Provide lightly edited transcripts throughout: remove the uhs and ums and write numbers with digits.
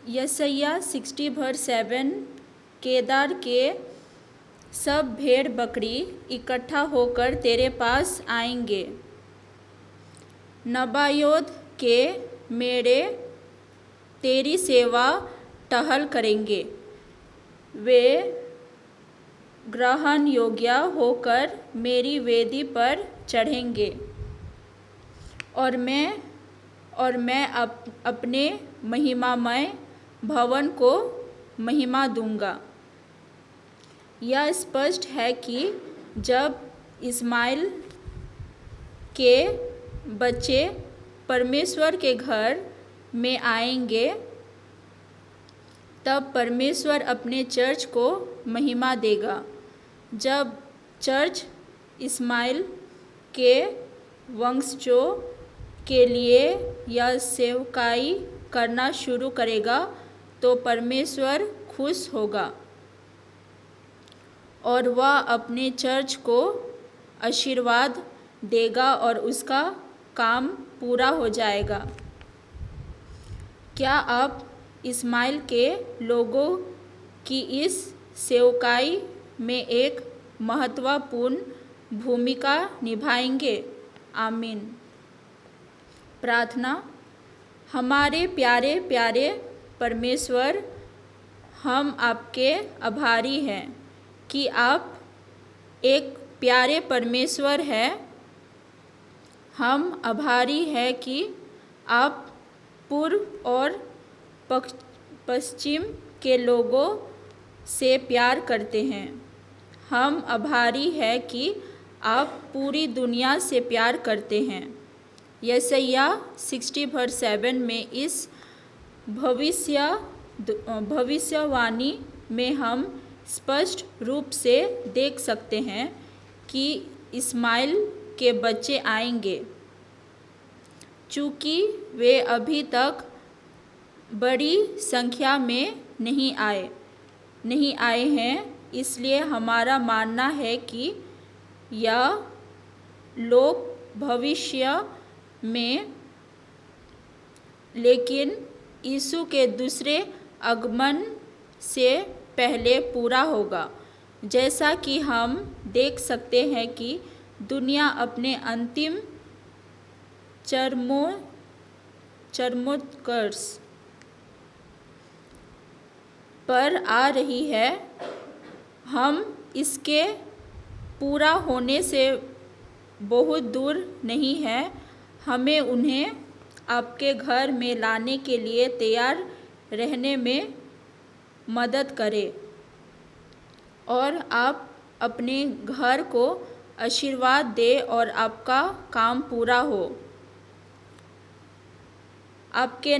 यशायाह 60:7 केदार के सब भेड़ बकरी इकट्ठा होकर तेरे पास आएंगे। नबायोत के मेढ़े तेरी सेवा टहल करेंगे। वे ग्रहण योग्य होकर मेरी वेदी पर चढ़ेंगे और मैं अपने महिमामय भवन को महिमा दूंगा। यह स्पष्ट है कि जब इस्माइल के बच्चे परमेश्वर के घर में आएंगे, तब परमेश्वर अपने चर्च को महिमा देगा। जब चर्च इस्माइल के वंशजों के लिए यह सेवकाई करना शुरू करेगा तो परमेश्वर खुश होगा और वह अपने चर्च को आशीर्वाद देगा और उसका काम पूरा हो जाएगा। क्या आप इस्माइल के लोगों की इस सेवकाई में एक महत्वपूर्ण भूमिका निभाएंगे? आमीन। प्रार्थना। हमारे प्यारे प्यारे परमेश्वर, हम आपके आभारी हैं कि आप एक प्यारे परमेश्वर हैं। हम आभारी हैं कि आप पूर्व और पश्चिम के लोगों से प्यार करते हैं। हम आभारी हैं कि आप पूरी दुनिया से प्यार करते हैं। यशायाह 60:7 में इस भविष्यवाणी में हम स्पष्ट रूप से देख सकते हैं कि इस्माइल के बच्चे आएंगे। चूँकि वे अभी तक बड़ी संख्या में नहीं आए हैं, इसलिए हमारा मानना है कि यह लोग भविष्य में, लेकिन यीशु के दूसरे आगमन से पहले पूरा होगा। जैसा कि हम देख सकते हैं कि दुनिया अपने अंतिम चरमोत्कर्ष पर आ रही है। हम इसके पूरा होने से बहुत दूर नहीं हैं। हमें उन्हें आपके घर में लाने के लिए तैयार रहने में मदद करें और आप अपने घर को आशीर्वाद दें और आपका काम पूरा हो। आपके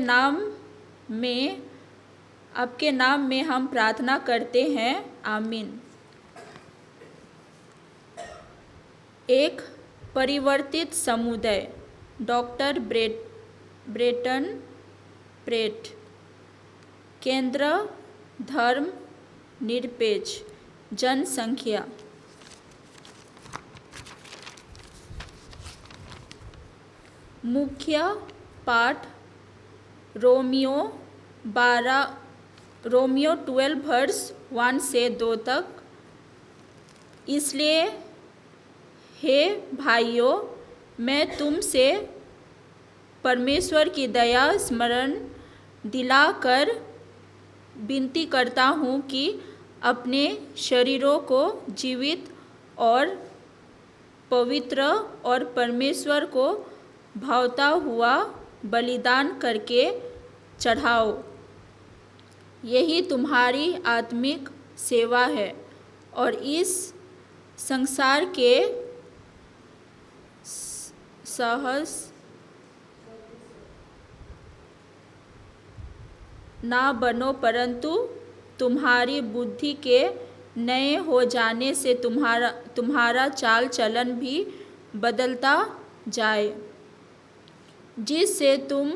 नाम में हम प्रार्थना करते हैं। आमीन। एक परिवर्तित समुदाय। डॉक्टर ब्रेटन प्रेट। केंद्र धर्म निरपेक्ष जनसंख्या। मुख्य पाठ रोमियो 12:1-2 तक। इसलिए हे भाइयों, मैं तुमसे परमेश्वर की दया स्मरण दिलाकर विनती करता हूँ कि अपने शरीरों को जीवित और पवित्र और परमेश्वर को भावता हुआ बलिदान करके चढ़ाओ। यही तुम्हारी आत्मिक सेवा है और इस संसार के सहस ना बनो, परंतु तुम्हारी बुद्धि के नए हो जाने से तुम्हारा चाल चलन भी बदलता जाए, जिससे तुम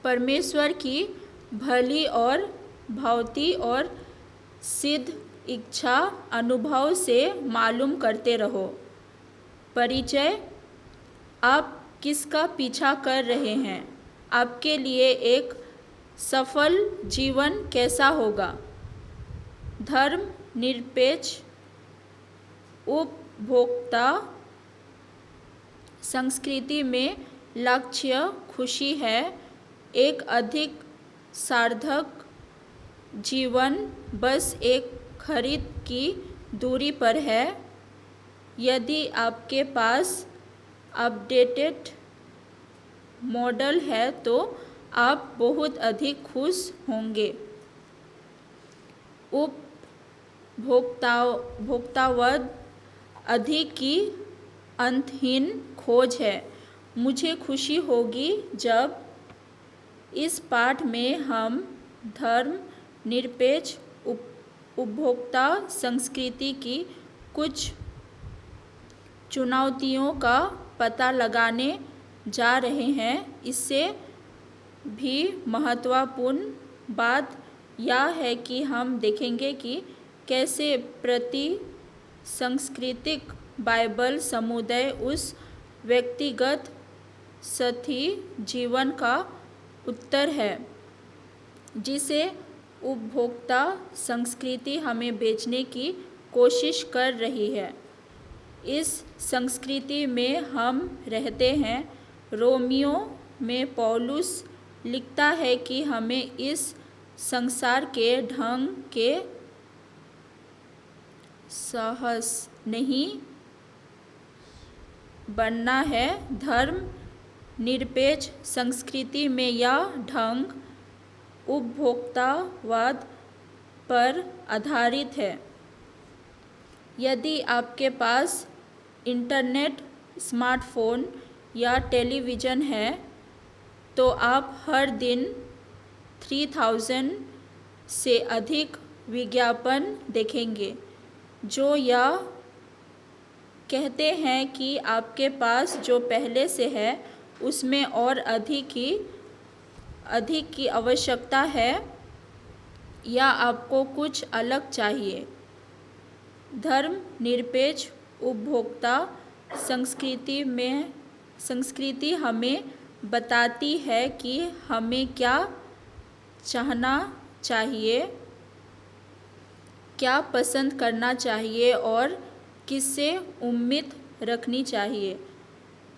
परमेश्वर की भली और भावती और सिद्ध इच्छा अनुभव से मालूम करते रहो। परिचय। आप किसका पीछा कर रहे हैं? आपके लिए एक सफल जीवन कैसा होगा? धर्म निरपेक्ष उपभोक्ता संस्कृति में लक्ष्य खुशी है, एक अधिक सार्थक जीवन बस एक खरीद की दूरी पर है। यदि आपके पास अपडेटेड मॉडल है तो आप बहुत अधिक खुश होंगे। उपभोक्तावाद अधिक की अंतहीन खोज है। मुझे खुशी होगी जब इस पाठ में हम धर्म निरपेक्ष उपभोक्ता संस्कृति की कुछ चुनौतियों का पता लगाने जा रहे हैं। इससे भी महत्वपूर्ण बात यह है कि हम देखेंगे कि कैसे प्रति सांस्कृतिक बाइबल समुदाय उस व्यक्तिगत साथी जीवन का उत्तर है जिसे उपभोक्ता संस्कृति हमें बेचने की कोशिश कर रही है। इस संस्कृति में हम रहते हैं। रोमियो में पौलुस लिखता है कि हमें इस संसार के ढंग के सहस नहीं बनना है। धर्म निरपेक्ष संस्कृति में यह ढंग उपभोक्तावाद पर आधारित है। यदि आपके पास इंटरनेट, स्मार्टफोन या टेलीविज़न है तो आप हर दिन 3000 से अधिक विज्ञापन देखेंगे जो यह कहते हैं कि आपके पास जो पहले से है उसमें और अधिक की आवश्यकता है या आपको कुछ अलग चाहिए। धर्म निरपेक्ष उपभोक्ता संस्कृति हमें बताती है कि हमें क्या चाहना चाहिए, क्या पसंद करना चाहिए और किससे उम्मीद रखनी चाहिए।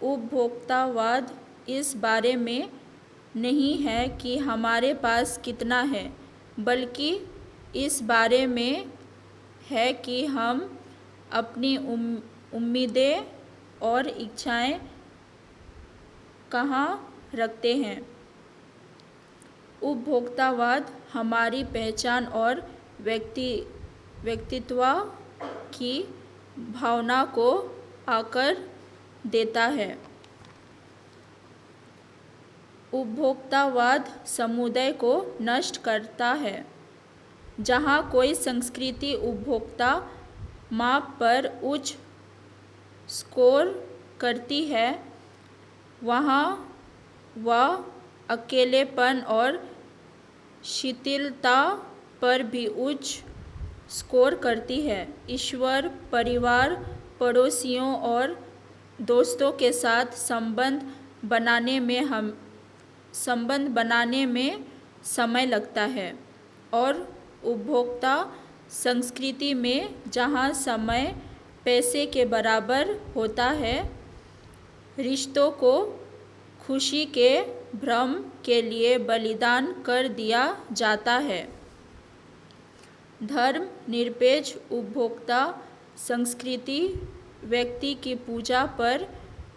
उपभोक्तावाद इस बारे में नहीं है कि हमारे पास कितना है, बल्कि इस बारे में है कि हम अपनी उम्मीदें और इच्छाएं कहाँ रखते हैं। उपभोक्तावाद हमारी पहचान और व्यक्तित्व की भावना को आकर देता है। उपभोक्तावाद समुदाय को नष्ट करता है। जहाँ कोई संस्कृति उपभोक्ता माप पर उच्च स्कोर करती है, वहाँ वह अकेलेपन और शिथिलता पर भी उच्च स्कोर करती है। ईश्वर, परिवार, पड़ोसियों और दोस्तों के साथ संबंध बनाने में समय लगता है, और उपभोक्ता संस्कृति में जहाँ समय पैसे के बराबर होता है, रिश्तों को खुशी के भ्रम के लिए बलिदान कर दिया जाता है। धर्म निरपेक्ष उपभोक्ता संस्कृति व्यक्ति की पूजा पर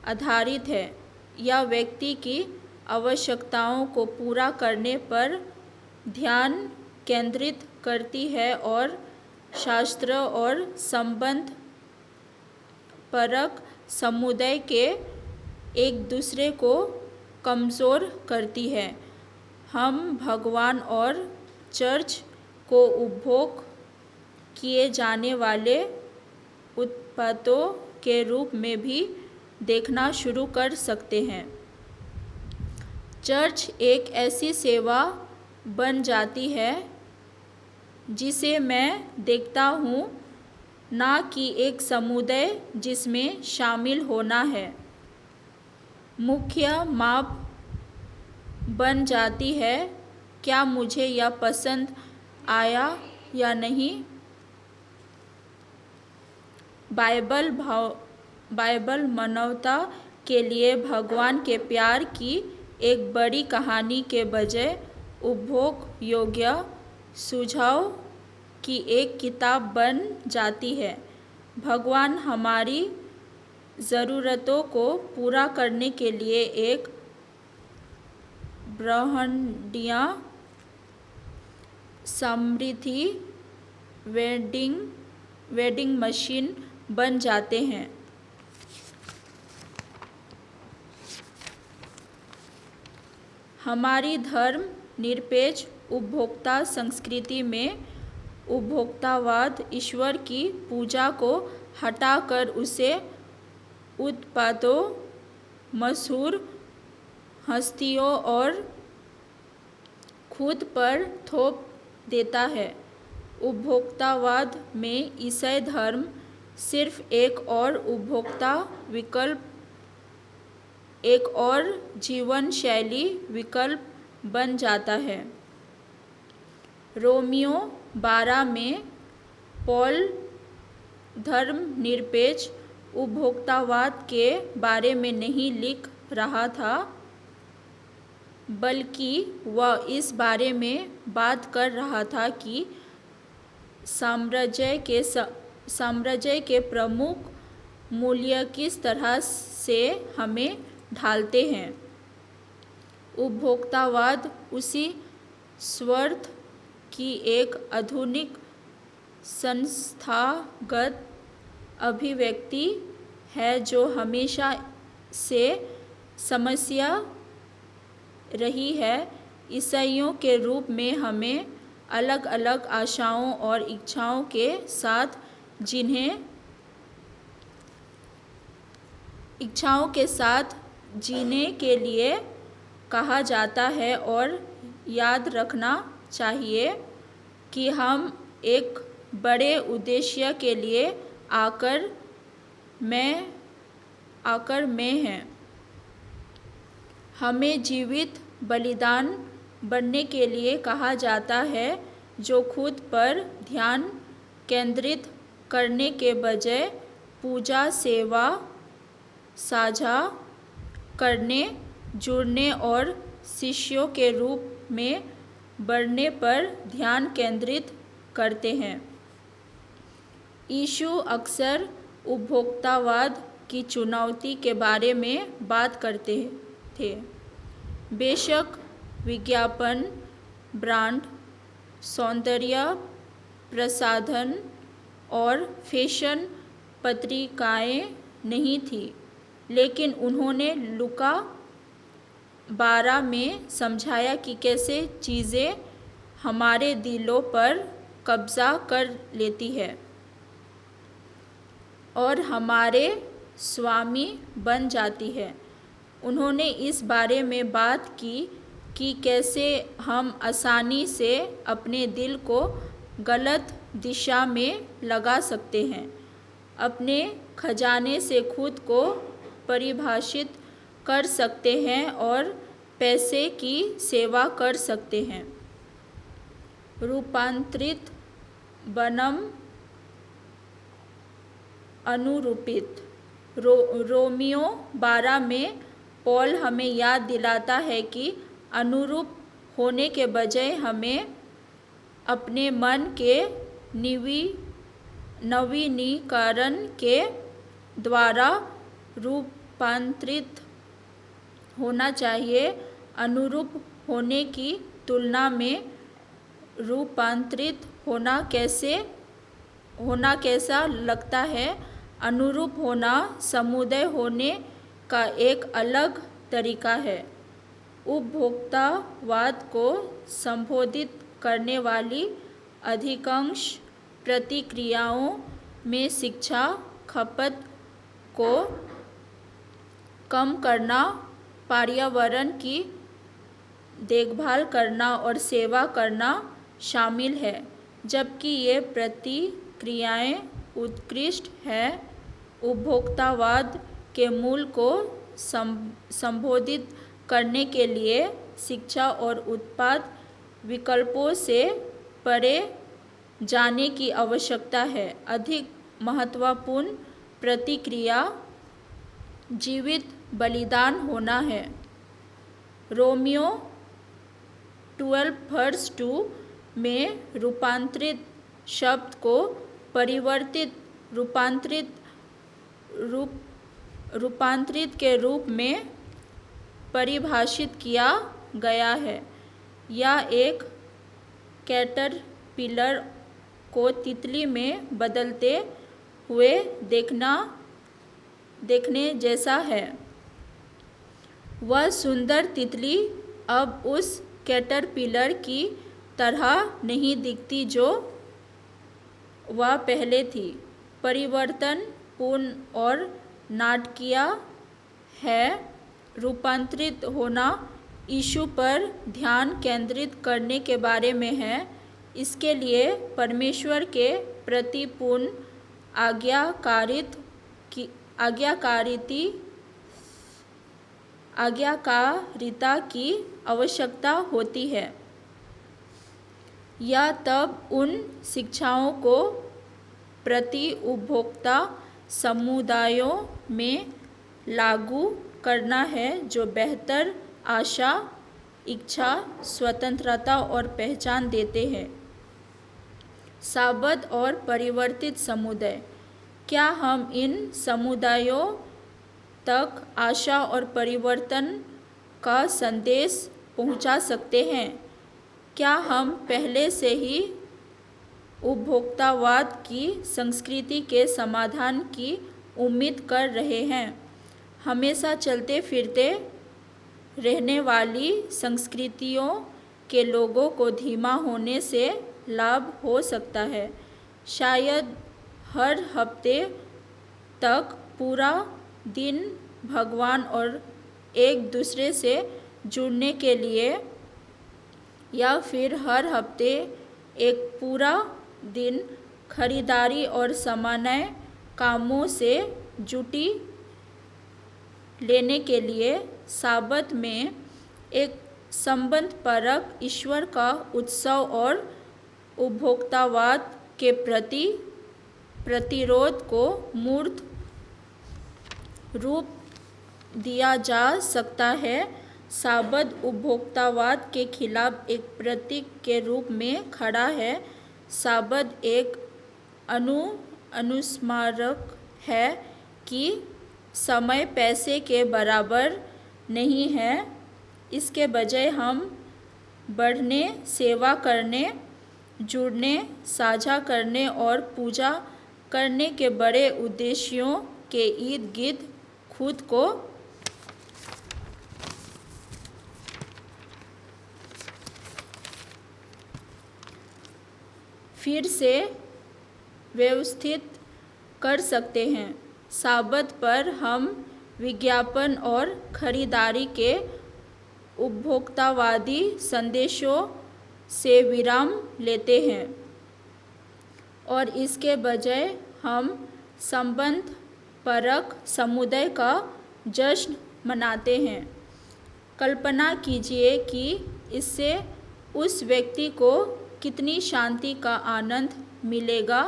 आधारित है। यह व्यक्ति की आवश्यकताओं को पूरा करने पर ध्यान केंद्रित करती है और शास्त्र और संबंध परक समुदाय के एक दूसरे को कमज़ोर करती है। हम भगवान और चर्च को उपभोग किए जाने वाले उत्पादों के रूप में भी देखना शुरू कर सकते हैं। चर्च एक ऐसी सेवा बन जाती है जिसे मैं देखता हूँ, ना कि एक समुदाय जिसमें शामिल होना है। मुख्य माप बन जाती है क्या मुझे यह पसंद आया या नहीं। बाइबल मानवता के लिए भगवान के प्यार की एक बड़ी कहानी के बजाय उपभोग योग्य सुझाव की एक किताब बन जाती है। भगवान हमारी ज़रूरतों को पूरा करने के लिए एक ब्रह्मांडीय समृद्धि वेंडिंग मशीन बन जाते हैं। हमारी धर्म निरपेक्ष उपभोक्ता संस्कृति में उपभोक्तावाद ईश्वर की पूजा को हटाकर उसे उत्पादों, मशहूर हस्तियों और खुद पर थोप देता है। उपभोक्तावाद में ईसाई धर्म सिर्फ एक और उपभोक्ता विकल्प, एक और जीवन शैली विकल्प बन जाता है। रोमियो 12 में पॉल धर्मनिरपेक्ष उपभोक्तावाद के बारे में नहीं लिख रहा था, बल्कि वह इस बारे में बात कर रहा था कि साम्राज्य के प्रमुख मूल्य किस तरह से हमें ढालते हैं। उपभोक्तावाद उसी स्वार्थ की एक आधुनिक संस्थागत अभिव्यक्ति है जो हमेशा से समस्या रही है। ईसाइयों के रूप में हमें अलग अलग आशाओं और इच्छाओं के साथ जीने के लिए कहा जाता है और याद रखना चाहिए कि हम एक बड़े उद्देश्य के लिए आकर में हैं। हमें जीवित बलिदान बनने के लिए कहा जाता है, जो खुद पर ध्यान केंद्रित करने के बजाय पूजा, सेवा, साझा करने, जुड़ने और शिष्यों के रूप में बढ़ने पर ध्यान केंद्रित करते हैं। यीशु अक्सर उपभोक्तावाद की चुनौती के बारे में बात करते थे। बेशक विज्ञापन, ब्रांड, सौंदर्य प्रसाधन और फैशन पत्रिकाएं नहीं थी, लेकिन उन्होंने लूका 12 में समझाया कि कैसे चीज़ें हमारे दिलों पर कब्जा कर लेती है और हमारे स्वामी बन जाती है। उन्होंने इस बारे में बात की कि कैसे हम आसानी से अपने दिल को गलत दिशा में लगा सकते हैं, अपने खजाने से खुद को परिभाषित कर सकते हैं और पैसे की सेवा कर सकते हैं। रूपांतरित बनाम अनुरूपित। रोमियो 12 में पॉल हमें याद दिलाता है कि अनुरूप होने के बजाय हमें अपने मन के नवीनीकरण के द्वारा रूपांतरित होना चाहिए। अनुरूप होने की तुलना में रूपांतरित होना कैसा लगता है। अनुरूप होना समुदाय होने का एक अलग तरीका है। उपभोक्तावाद को संबोधित करने वाली अधिकांश प्रतिक्रियाओं में शिक्षा, खपत को कम करना, पर्यावरण की देखभाल करना और सेवा करना शामिल है, जबकि ये प्रतिक्रियाएं उत्कृष्ट हैं। उपभोक्तावाद के मूल को संबोधित करने के लिए शिक्षा और उत्पाद विकल्पों से परे जाने की आवश्यकता है। अधिक महत्वपूर्ण प्रतिक्रिया जीवित बलिदान होना है। रोमियो 12:2 में रूपांतरित शब्द को रूपांतरित के रूप में परिभाषित किया गया है। यह एक कैटरपिलर को तितली में बदलते हुए देखने जैसा है। वह सुंदर तितली अब उस कैटरपिलर की तरह नहीं दिखती जो वह पहले थी। परिवर्तन पूर्ण और नाटकीय है। रूपांतरित होना यीशु पर ध्यान केंद्रित करने के बारे में है। इसके लिए परमेश्वर के प्रति पूर्ण आज्ञाकारिता की आवश्यकता होती है। यह तब उन शिक्षाओं को प्रति उपभोक्ता समुदायों में लागू करना है जो बेहतर आशा, इच्छा, स्वतंत्रता और पहचान देते हैं। साबत और परिवर्तित समुदाय। क्या हम इन समुदायों तक आशा और परिवर्तन का संदेश पहुंचा सकते हैं? क्या हम पहले से ही उपभोक्तावाद की संस्कृति के समाधान की उम्मीद कर रहे हैं? हमेशा चलते फिरते रहने वाली संस्कृतियों के लोगों को धीमा होने से लाभ हो सकता है। शायद हर हफ्ते तक पूरा दिन भगवान और एक दूसरे से जुड़ने के लिए, या फिर हर हफ्ते एक पूरा दिन खरीदारी और सामान्य कामों से छुट्टी लेने के लिए। साबत में एक संबंधपरक ईश्वर का उत्सव और उपभोक्तावाद के प्रति प्रतिरोध को मूर्त रूप दिया जा सकता है। साबत उपभोक्तावाद के खिलाफ एक प्रतीक के रूप में खड़ा है। साबत एक अनुस्मारक है कि समय पैसे के बराबर नहीं है। इसके बजाय हम बढ़ने, सेवा करने, जुड़ने, साझा करने और पूजा करने के बड़े उद्देश्यों के इर्द गिर्द खुद को फिर से व्यवस्थित कर सकते हैं। साबत पर हम विज्ञापन और खरीदारी के उपभोक्तावादी संदेशों से विराम लेते हैं और इसके बजाय हम संबंधपरक समुदाय का जश्न मनाते हैं। कल्पना कीजिए कि इससे उस व्यक्ति को कितनी शांति का आनंद मिलेगा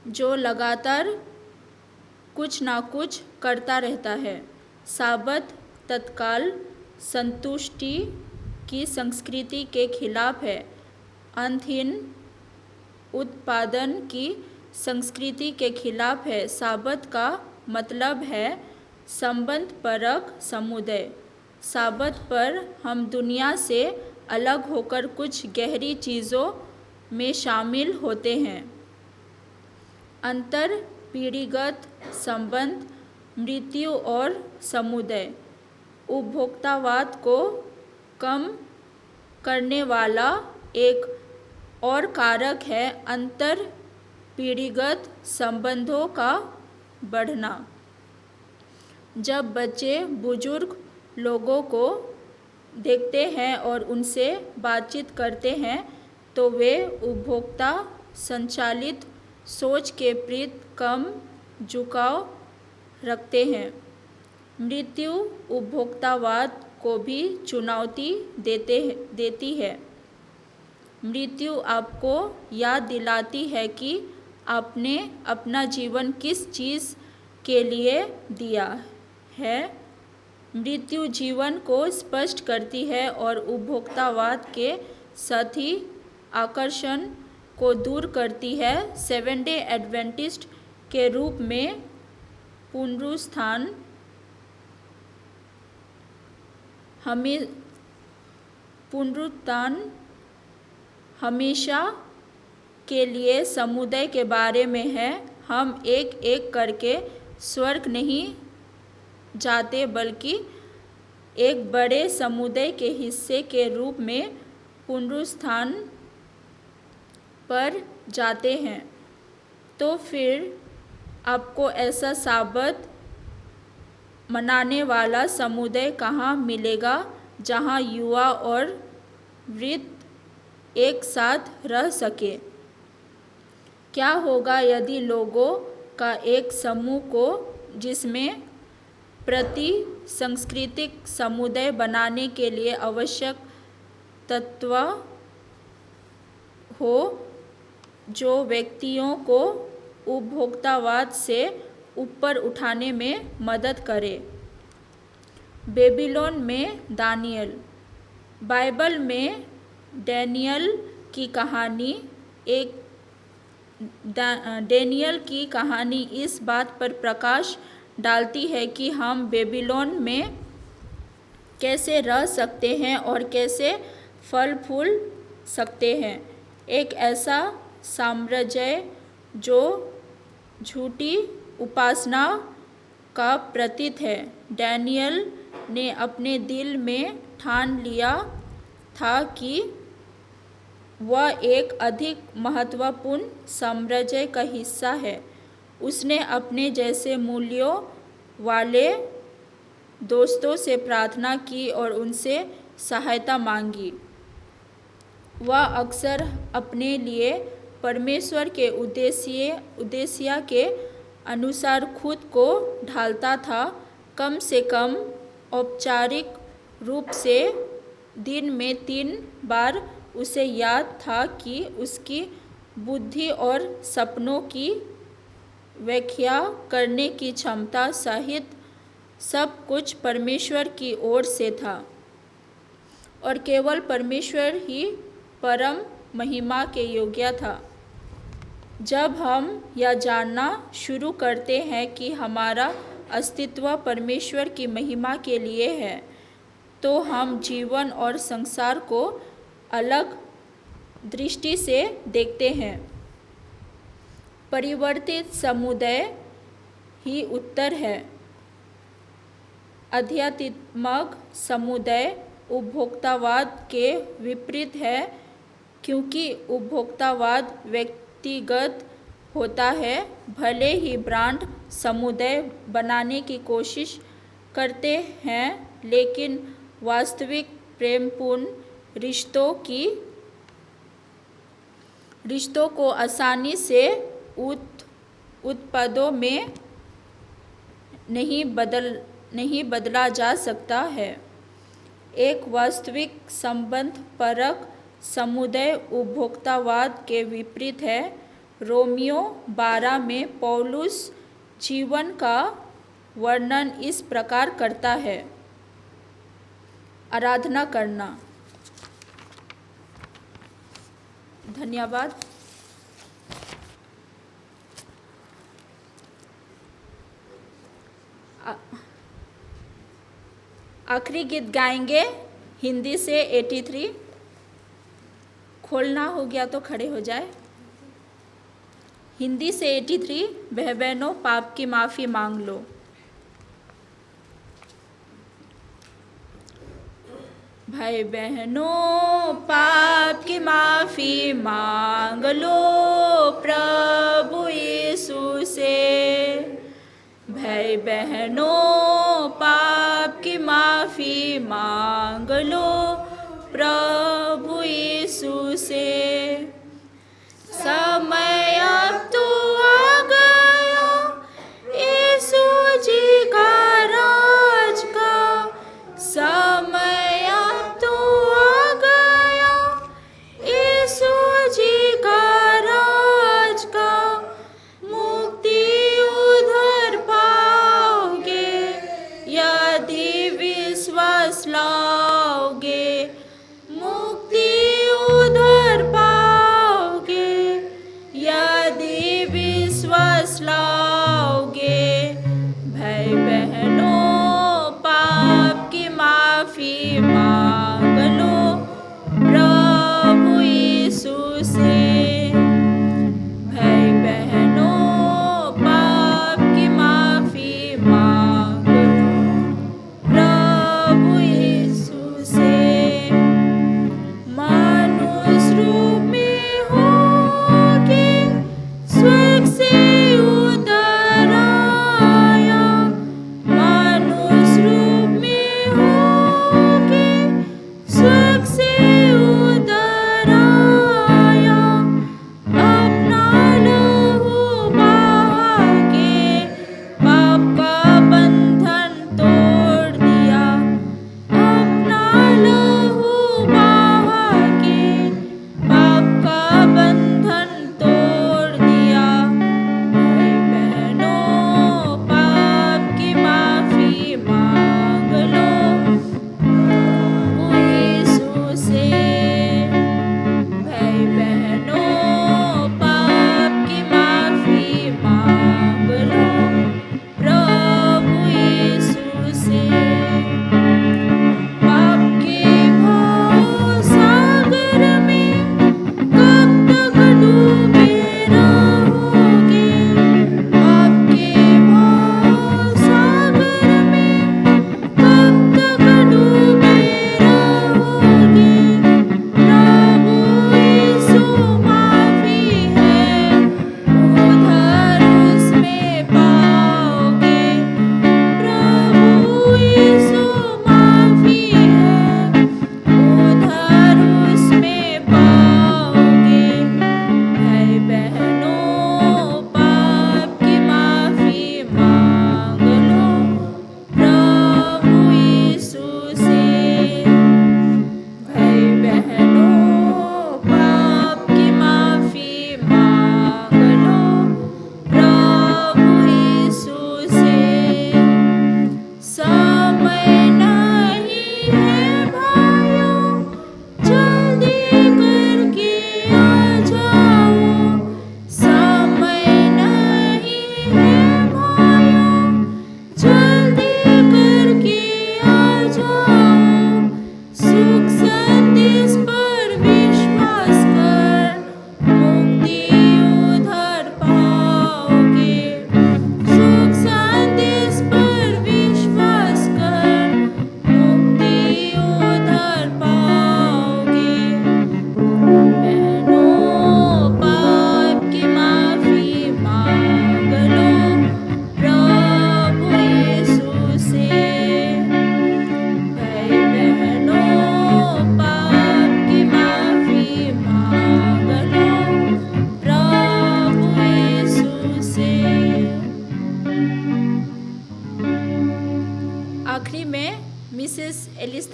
जो लगातार कुछ ना कुछ करता रहता है। साबत तत्काल संतुष्टि की संस्कृति के खिलाफ है। अंतहीन उत्पादन की संस्कृति के खिलाफ है। साबत का मतलब है संबंधपरक समुदाय। साबत पर हम दुनिया से अलग होकर कुछ गहरी चीज़ों में शामिल होते हैं। अंतर पीढ़ीगत संबंध, मृत्यु और समुदाय। उपभोक्तावाद को कम करने वाला एक और कारक है अंतर पीढ़ीगत संबंधों का बढ़ना। जब बच्चे बुजुर्ग लोगों को देखते हैं और उनसे बातचीत करते हैं तो वे उपभोक्ता संचालित सोच के प्रति कम झुकाव रखते हैं। मृत्यु उपभोक्तावाद को भी चुनौती देती है। मृत्यु आपको याद दिलाती है कि आपने अपना जीवन किस चीज़ के लिए दिया है। मृत्यु जीवन को स्पष्ट करती है और उपभोक्तावाद के साथी आकर्षण को दूर करती है। 7 डे एडवेंटिस्ट के रूप में पुनरुत्थान हमेशा के लिए समुदाय के बारे में है। हम एक एक करके स्वर्ग नहीं जाते बल्कि एक बड़े समुदाय के हिस्से के रूप में पुनरुत्थान पर जाते हैं। तो फिर आपको ऐसा साबत मनाने वाला समुदाय कहाँ मिलेगा जहाँ युवा और वृद्ध एक साथ रह सके? क्या होगा यदि लोगों का एक समूह को जिसमें प्रति सांस्कृतिक समुदाय बनाने के लिए आवश्यक तत्व हो जो व्यक्तियों को उपभोक्तावाद से ऊपर उठाने में मदद करे? बेबीलोन में दानियल। बाइबल में डैनियल की कहानी इस बात पर प्रकाश डालती है कि हम बेबीलोन में कैसे रह सकते हैं और कैसे फल फूल सकते हैं। एक ऐसा साम्राज्य जो झूठी उपासना का प्रतीक है। डैनियल ने अपने दिल में ठान लिया था कि वह एक अधिक महत्वपूर्ण साम्राज्य का हिस्सा है। उसने अपने जैसे मूल्यों वाले दोस्तों से प्रार्थना की और उनसे सहायता मांगी। वह अक्सर अपने लिए परमेश्वर के उद्देश्य के अनुसार खुद को ढालता था। कम से कम औपचारिक रूप से दिन में 3 बार उसे याद था कि उसकी बुद्धि और सपनों की व्याख्या करने की क्षमता सहित सब कुछ परमेश्वर की ओर से था और केवल परमेश्वर ही परम महिमा के योग्य था। जब हम यह जानना शुरू करते हैं कि हमारा अस्तित्व परमेश्वर की महिमा के लिए है, तो हम जीवन और संसार को अलग दृष्टि से देखते हैं। परिवर्तित समुदाय ही उत्तर है। आध्यात्मिक समुदाय उपभोक्तावाद के विपरीत है, क्योंकि उपभोक्तावाद व्यक्तिगत होता है। भले ही ब्रांड समुदाय बनाने की कोशिश करते हैं, लेकिन वास्तविक प्रेमपूर्ण रिश्तों को आसानी से उत्पादों में नहीं बदला जा सकता है। एक वास्तविक संबंध परक समुदाय उपभोक्तावाद के विपरीत है। रोमियो 12 में पौलुस जीवन का वर्णन इस प्रकार करता है। आराधना करना। धन्यवाद। आखिरी गीत गाएंगे हिंदी से 83। खोलना हो गया तो खड़े हो जाए। हिंदी से 83। भाई बहनों पाप की माफ़ी मांग लो। भाई बहनों पाप की माफ़ी मांग लो प्रभु यीशु से। भाई बहनों पाप की माफ़ी मांग लो प्रभु यीशु से। समय अब तो आ गया यीशु जी का राज का समय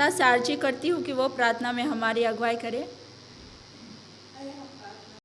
नम्रता से अर्जी करती हूँ कि वो प्रार्थना में हमारी अगुवाई करें।